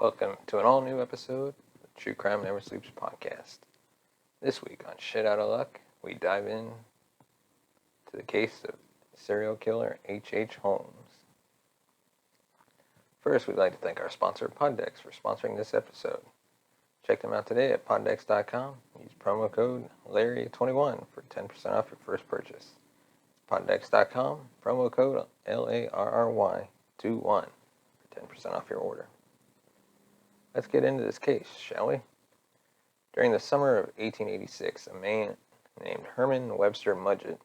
Welcome to an all-new episode of the True Crime Never Sleeps podcast. This week on Shit Outta Luck, we dive in to the case of serial killer H.H. Holmes. First, we'd like to thank our sponsor, Poddex, for sponsoring this episode. Check them out today at poddex.com. Use promo code Larry21 for 10% off your first purchase. Poddex.com, promo code LARRY21 for 10% off your order. Let's get into this case, shall we? During the summer of 1886, a man named Herman Webster Mudgett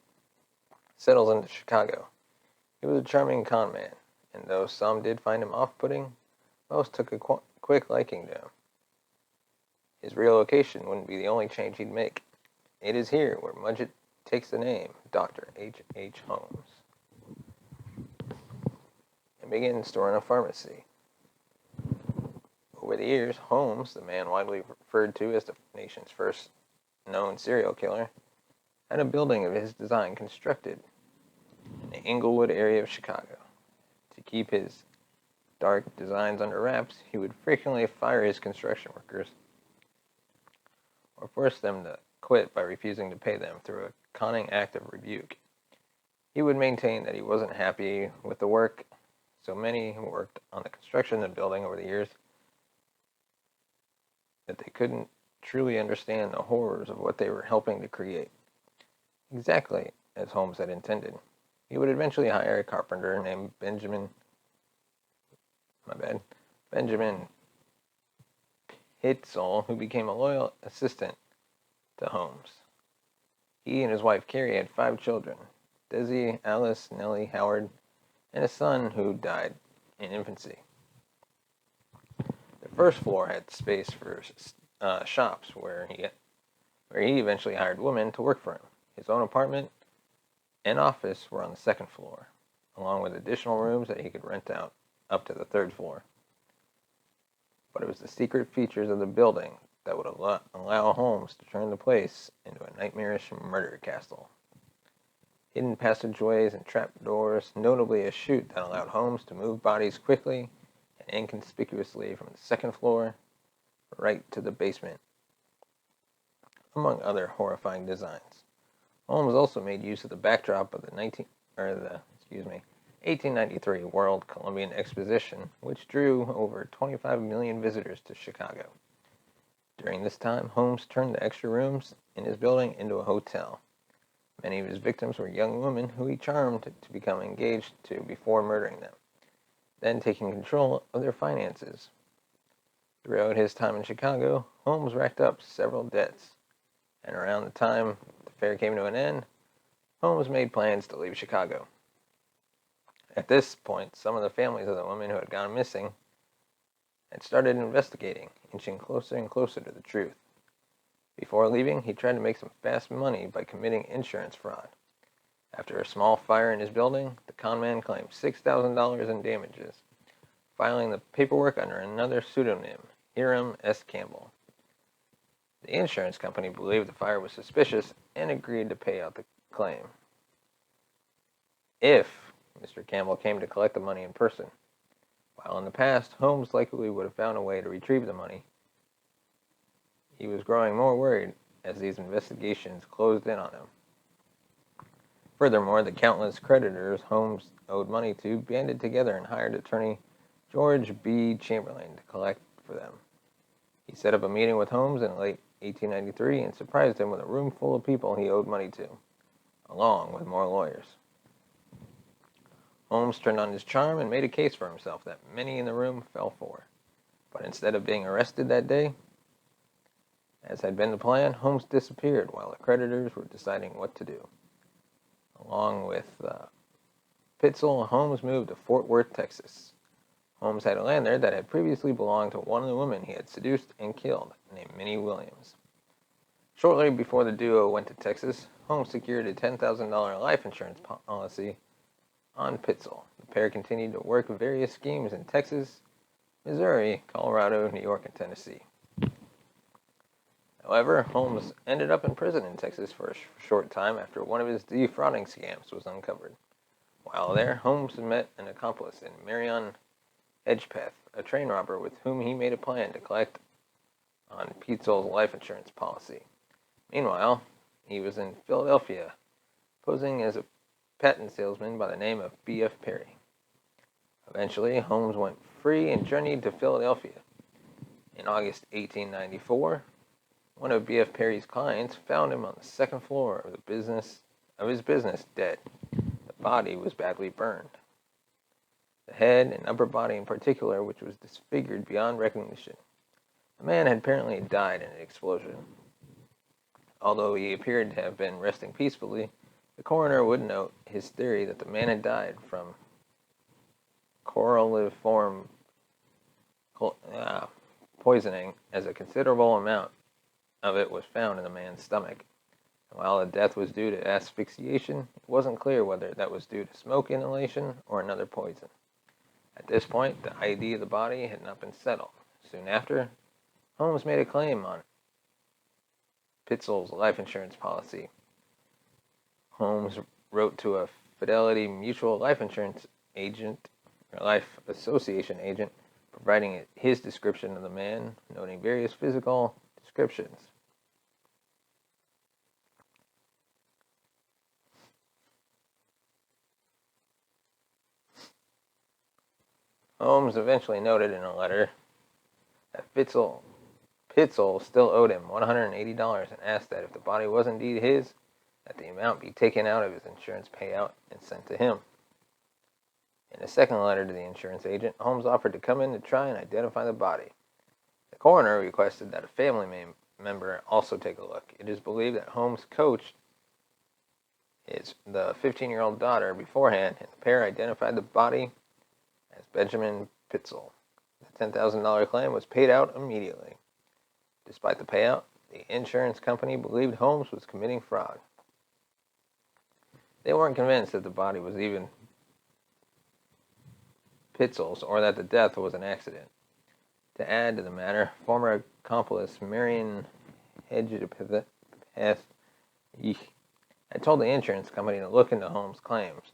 settles into Chicago. He was a charming con man, and though some did find him off-putting, most took a quick liking to him. His relocation wouldn't be the only change he'd make. It is here where Mudgett takes the name Dr. H.H. Holmes and begins to run a pharmacy. Over the years, Holmes, the man widely referred to as the nation's first known serial killer, had a building of his design constructed in the Englewood area of Chicago. To keep his dark designs under wraps, he would frequently fire his construction workers or force them to quit by refusing to pay them through a conning act of rebuke. He would maintain that he wasn't happy with the work, so many who worked on the construction of the building over the years that they couldn't truly understand the horrors of what they were helping to create. Exactly as Holmes had intended. He would eventually hire a carpenter named Benjamin Pitzel, who became a loyal assistant to Holmes. He and his wife Carrie had 5 children, Desi, Alice, Nellie, Howard, and a son who died in infancy. The first floor had space for shops where he eventually hired women to work for him. His own apartment and office were on the second floor, along with additional rooms that he could rent out up to the 3rd floor. But it was the secret features of the building that would allow Holmes to turn the place into a nightmarish murder castle. Hidden passageways and trapdoors, notably a chute that allowed Holmes to move bodies quickly and inconspicuously from the 2nd floor right to the basement, among other horrifying designs. Holmes also made use of the backdrop of the 1893 World Columbian Exposition, which drew over 25 million visitors to Chicago. During this time, Holmes turned the extra rooms in his building into a hotel. Many of his victims were young women who he charmed to become engaged to before murdering them, then taking control of their finances. Throughout his time in Chicago, Holmes racked up several debts, and around the time the fair came to an end, Holmes made plans to leave Chicago. At this point, some of the families of the women who had gone missing had started investigating, inching closer and closer to the truth. Before leaving, he tried to make some fast money by committing insurance fraud. After a small fire in his building, the conman claimed $6,000 in damages, filing the paperwork under another pseudonym, Hiram S. Campbell. The insurance company believed the fire was suspicious and agreed to pay out the claim if Mr. Campbell came to collect the money in person. While in the past, Holmes likely would have found a way to retrieve the money, he was growing more worried as these investigations closed in on him. Furthermore, the countless creditors Holmes owed money to banded together and hired attorney George B. Chamberlain to collect for them. He set up a meeting with Holmes in late 1893 and surprised him with a room full of people he owed money to, along with more lawyers. Holmes turned on his charm and made a case for himself that many in the room fell for. But instead of being arrested that day, as had been the plan, Holmes disappeared while the creditors were deciding what to do. Along with Pitzel, Holmes moved to Fort Worth, Texas. Holmes had a land there that had previously belonged to one of the women he had seduced and killed, named Minnie Williams. Shortly before the duo went to Texas, Holmes secured a $10,000 life insurance policy on Pitzel. The pair continued to work various schemes in Texas, Missouri, Colorado, New York, and Tennessee. However, Holmes ended up in prison in Texas for a short time after one of his defrauding scams was uncovered. While there, Holmes met an accomplice in Marion Hedgepeth, a train robber with whom he made a plan to collect on Petzl's life insurance policy. Meanwhile, he was in Philadelphia, posing as a patent salesman by the name of B.F. Perry. Eventually, Holmes went free and journeyed to Philadelphia. In August 1894, one of B.F. Perry's clients found him on the second floor of his business dead. The body was badly burned. The head and upper body in particular, which was disfigured beyond recognition. The man had apparently died in an explosion. Although he appeared to have been resting peacefully, the coroner would note his theory that the man had died from coralliform poisoning, as a considerable amount of it was found in the man's stomach. And while the death was due to asphyxiation, it wasn't clear whether that was due to smoke inhalation or another poison. At this point, the ID of the body had not been settled. Soon after, Holmes made a claim on Petzl's life insurance policy. Holmes wrote to a Fidelity Mutual life insurance agent, or life association agent, providing his description of the man, noting various physical descriptions. Holmes eventually noted in a letter that Petzl still owed him $180 and asked that if the body was indeed his, that the amount be taken out of his insurance payout and sent to him. In a second letter to the insurance agent, Holmes offered to come in to try and identify the body. The coroner requested that a family member also take a look. It is believed that Holmes coached the 15-year-old daughter beforehand, and the pair identified the body as Benjamin Petzl. The $10,000 claim was paid out immediately. Despite the payout, the insurance company believed Holmes was committing fraud. They weren't convinced that the body was even Petzl's or that the death was an accident. To add to the matter, former accomplice Marion Hedgepeth had told the insurance company to look into Holmes' claims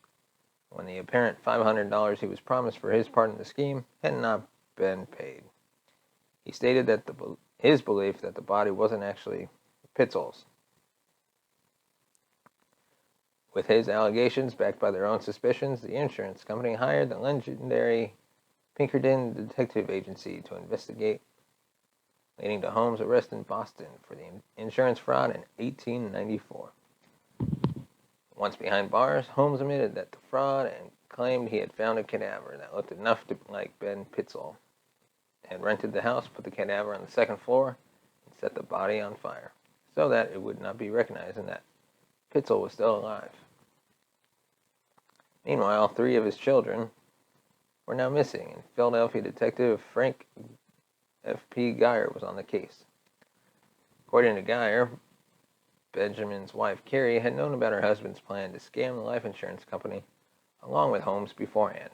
when the apparent $500 he was promised for his part in the scheme had not been paid. He stated that his belief that the body wasn't actually Petzl's. With his allegations backed by their own suspicions, the insurance company hired the legendary Pinkerton Detective Agency to investigate, leading to Holmes' arrest in Boston for the insurance fraud in 1894. Once behind bars, Holmes admitted that the fraud and claimed he had found a cadaver that looked enough to like Ben Petzl, had rented the house, put the cadaver on the second floor, and set the body on fire, so that it would not be recognized and that Petzl was still alive. Meanwhile, 3 of his children were now missing, and Philadelphia detective Frank F.P. Geyer was on the case. According to Geyer, Benjamin's wife, Carrie, had known about her husband's plan to scam the life insurance company along with Holmes beforehand.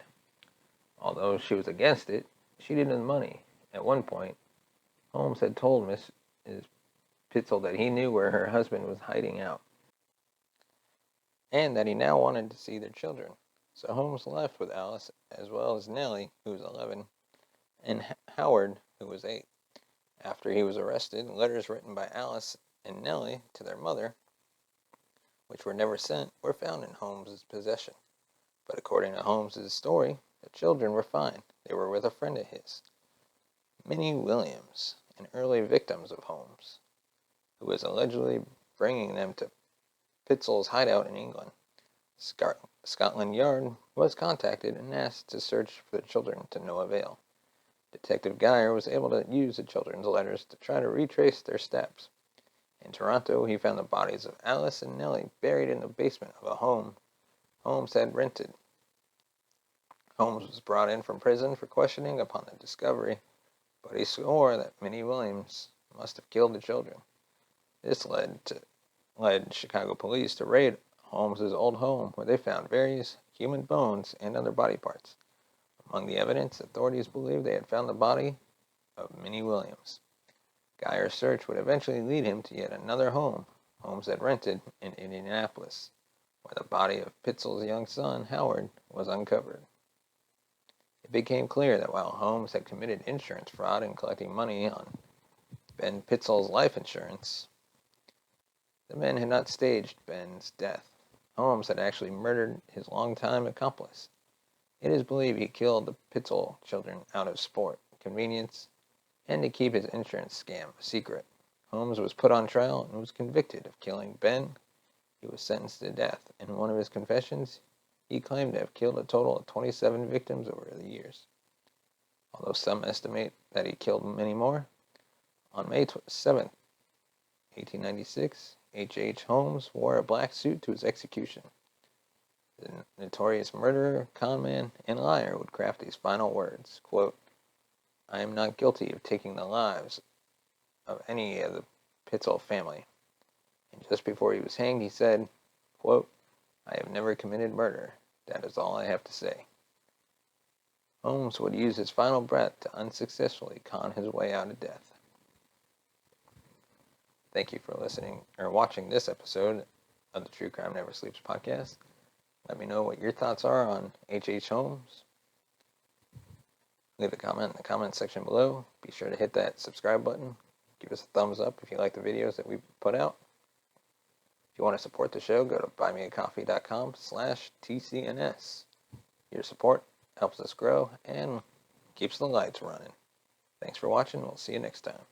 Although she was against it, she needed the money. At one point, Holmes had told Mrs. Petzl that he knew where her husband was hiding out, and that he now wanted to see their children. So Holmes left with Alice, as well as Nellie, who was 11, and Howard, who was 8. After he was arrested, letters written by Alice and Nellie to their mother, which were never sent, were found in Holmes' possession. But according to Holmes' story, the children were fine. They were with a friend of his, Minnie Williams, an early victim of Holmes, who was allegedly bringing them to Petzl's hideout in England. Scotland Yard was contacted and asked to search for the children to no avail. Detective Geyer was able to use the children's letters to try to retrace their steps. In Toronto, he found the bodies of Alice and Nellie buried in the basement of a home Holmes had rented. Holmes was brought in from prison for questioning upon the discovery, but he swore that Minnie Williams must have killed the children. This led Chicago police to raid Holmes' old home, where they found various human bones and other body parts. Among the evidence, authorities believed they had found the body of Minnie Williams. Geyer's search would eventually lead him to yet another home Holmes had rented in Indianapolis, where the body of Petzl's young son, Howard, was uncovered. It became clear that while Holmes had committed insurance fraud in collecting money on Ben Pitzel's life insurance, the men had not staged Ben's death. Holmes had actually murdered his longtime accomplice. It is believed he killed the Pitzel children out of sport, convenience, and to keep his insurance scam a secret. Holmes was put on trial and was convicted of killing Ben. He was sentenced to death. In one of his confessions, he claimed to have killed a total of 27 victims over the years. Although some estimate that he killed many more, on May 7, 1896, H. Holmes wore a black suit to his execution. The notorious murderer, conman, and liar would craft these final words, quote, "I am not guilty of taking the lives of any of the Pitzel family." And just before he was hanged, he said, quote, "I have never committed murder. That is all I have to say." Holmes would use his final breath to unsuccessfully con his way out of death. Thank you for listening or watching this episode of the True Crime Never Sleeps podcast. Let me know what your thoughts are on H. Holmes. Leave a comment in the comment section below. Be sure to hit that subscribe button. Give us a thumbs up if you like the videos that we put out. If you want to support the show, go to buymeacoffee.com/TCNS. Your support helps us grow and keeps the lights running. Thanks for watching. We'll see you next time.